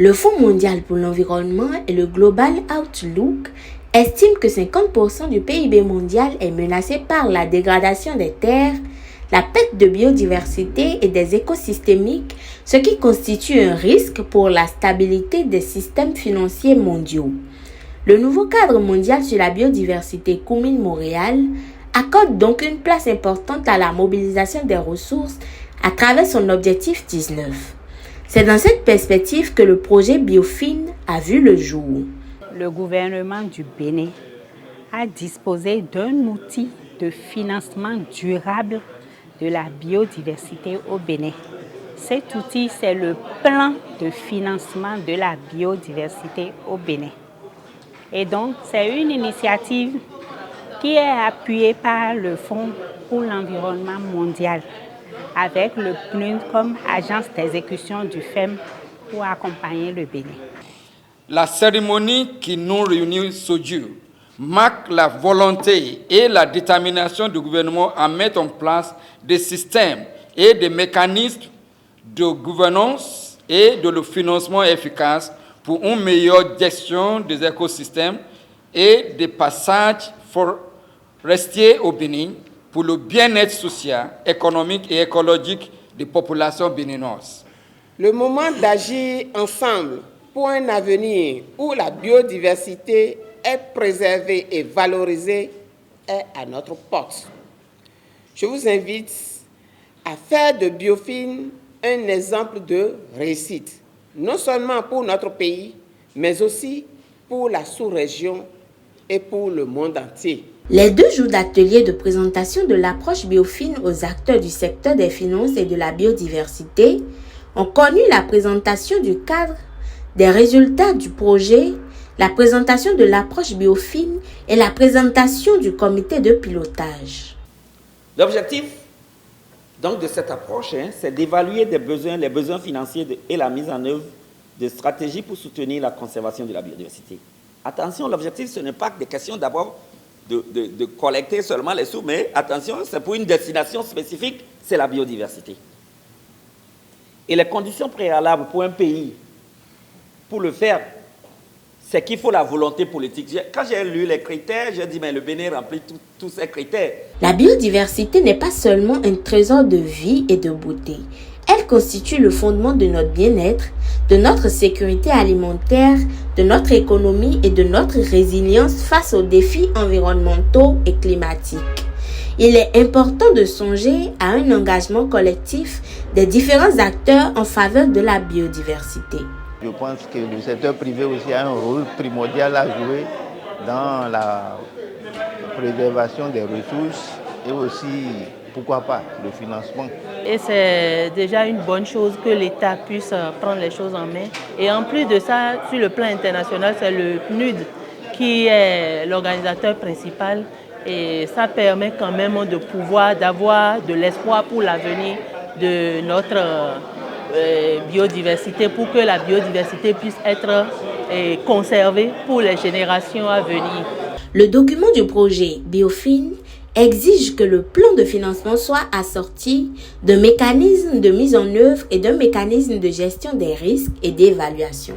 Le Fonds mondial pour l'environnement et le Global Outlook estiment que 50% du PIB mondial est menacé par la dégradation des terres, la perte de biodiversité et des écosystémiques, ce qui constitue un risque pour la stabilité des systèmes financiers mondiaux. Le nouveau cadre mondial sur la biodiversité Kunming-Montréal accorde donc une place importante à la mobilisation des ressources à travers son objectif 19. C'est dans cette perspective que le projet Biofin a vu le jour. Le gouvernement du Bénin a disposé d'un outil de financement durable de la biodiversité au Bénin. Cet outil, c'est le plan de financement de la biodiversité au Bénin. Et donc, c'est une initiative qui est appuyée par le Fonds pour l'environnement mondial, avec le PNUD comme agence d'exécution du FEM pour accompagner le Bénin. La cérémonie qui nous réunit aujourd'hui marque la volonté et la détermination du gouvernement à mettre en place des systèmes et des mécanismes de gouvernance et de financement efficaces pour une meilleure gestion des écosystèmes et des passages forestiers au Bénin pour le bien-être social, économique et écologique des populations béninoises. Le moment d'agir ensemble pour un avenir où la biodiversité est préservée et valorisée est à notre porte. Je vous invite à faire de Biofin un exemple de réussite, non seulement pour notre pays, mais aussi pour la sous-région et pour le monde entier. Les 2 jours d'atelier de présentation de l'approche Biofin aux acteurs du secteur des finances et de la biodiversité ont connu la présentation du cadre, des résultats du projet, la présentation de l'approche Biofin et la présentation du comité de pilotage. L'objectif donc de cette approche, c'est d'évaluer les besoins financiers et la mise en œuvre de stratégies pour soutenir la conservation de la biodiversité. Attention, l'objectif, ce n'est pas des questions d'abord de collecter seulement les sous, mais attention, c'est pour une destination spécifique, c'est la biodiversité. Et les conditions préalables pour un pays, pour le faire, c'est qu'il faut la volonté politique. Quand j'ai lu les critères, j'ai dit, mais le Bénin remplit tous ces critères. La biodiversité n'est pas seulement un trésor de vie et de beauté. Elle constitue le fondement de notre bien-être, de notre sécurité alimentaire, de notre économie et de notre résilience face aux défis environnementaux et climatiques. Il est important de songer à un engagement collectif des différents acteurs en faveur de la biodiversité. Je pense que le secteur privé aussi a un rôle primordial à jouer dans la préservation des ressources et aussi, pourquoi pas, le financement. Et c'est déjà une bonne chose que l'État puisse prendre les choses en main. Et en plus de ça, sur le plan international, c'est le PNUD qui est l'organisateur principal. Et ça permet quand même d'avoir de l'espoir pour l'avenir de notre biodiversité, pour que la biodiversité puisse être conservée pour les générations à venir. Le document du projet Biofin exige que le plan de financement soit assorti d'un mécanisme de mise en œuvre et d'un mécanisme de gestion des risques et d'évaluation.